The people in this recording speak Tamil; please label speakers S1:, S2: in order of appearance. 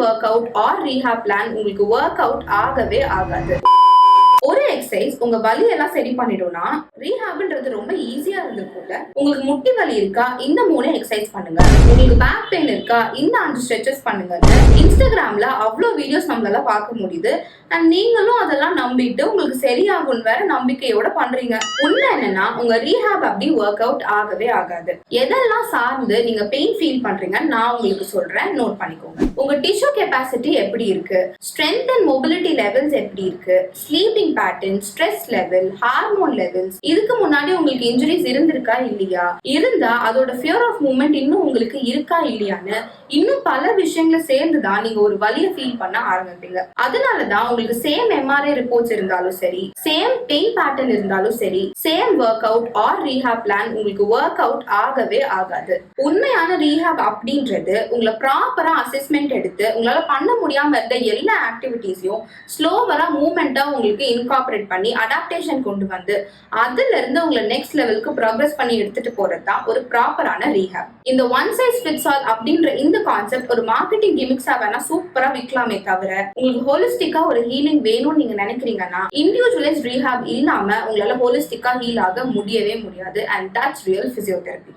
S1: Work out or rehab plan உங்களுக்கு ஒர்க் அவுட் ஆகவே ஆகாது. ஒரு எக்ஸசைஸ் உங்க வலி எல்லாம் சரி பண்ணிடும்னா ரீஹாப்ன்றது ரொம்ப ஈஸியா இருந்திருக்கும்ல. உங்களுக்கு முட்டி வலி இருக்கா, இந்த 3 எக்ஸசைஸ் பண்ணுங்க. உங்களுக்கு பேக் பெயின் இருக்கா, இந்த 5 ஸ்ட்ரெச்சஸ் பண்ணுங்க. இன்ஸ்டாகிராம்ல அவ்வளோ வீடியோஸ் நம்மளால பார்க்க முடியுது. அண்ட் நீங்களும் அதெல்லாம் நம்பிட்டு உங்களுக்கு சரியாகும் வேற நம்பிக்கையோட பண்றீங்க. உண்மை என்னன்னா உங்க ரீஹாப் அப்படி ஒர்க் அவுட் ஆகவே ஆகாது. எதெல்லாம் சார்ந்து நீங்க பெயின் ஃபீல் பண்றீங்க நான் உங்களுக்கு சொல்றேன், நோட் பண்ணிக்கோங்க. உங்க டிஷ்யூ கெப்பாசிட்டி எப்படி இருக்கு, ஸ்ட்ரென்த் அண்ட் மொபிலிட்டி லெவல்ஸ் எப்படி இருக்கு, sleeping pattern, stress level, hormone levels, இதுக்கு முன்னாடி உங்களுக்கு இன்ஜுரிஸ் இருந்திருக்கா இல்லையா, இருந்தா அதோட ஃபியர் ஆஃப் மூவ்மெண்ட் இன்னும் உங்களுக்கு இருக்கா இல்லையான்னு இன்னும் பல விஷயங்களை சேர்ந்துதான் நீங்க ஒரு வலியை ஃபீல் பண்ண ஆரம்பிப்பீங்க. அதனாலதான் உங்களுக்கு சேம் எம்ஆர்ஐ ரிப்போர்ட்ஸ் இருந்தாலும் சரி, சேம் பெயின் பேட்டர்ன் இருந்தாலும் சரி, same work out or rehab plan உங்களுக்கு ஒர்க் அவுட் ஆகவே ஆகாது. உண்மையான ரீஹாப் அப்படின்றது உங்களை ப்ராப்பரா அசஸ்மெண்ட் எடுத்து உங்களால பண்ண முடியாம இருந்த எல்லா ஆக்டிவிட்டிஸையும் ஸ்லோவரா மூவ்மெண்டா உங்களுக்கு இன்கார்பரேட் பண்ணி அடாப்டேஷன் கொண்டு வந்து அதுல இருந்து உங்களை நெக்ஸ்ட் லெவலுக்கு ப்ராக்ரஸ் பண்ணி எடுத்துட்டு போறது தான் ஒரு ப்ராப்பரான ரீஹாப். இந்த ஒன் சைஸ் ஃபிட்ஸ் ஆல் அப்படின்ற இந்த கான்செப்ட் ஒரு மார்க்கெட்டிங் கிமிக்ஸா வேணா சூப்பரா விற்கலாமே தவிர உங்களுக்கு ஹோலிஸ்டிக்கா ஒரு ஹீலிங் வேணும்னு நீங்க நினைக்கிறீங்கன்னா இண்டிவிஜுவலைஸ் ரீஹாப் இல்லாம உங்களால ஹோலிஸ்டிக்கா ஹீல் ஆக முடியவே முடியாது. And that's real physiotherapy.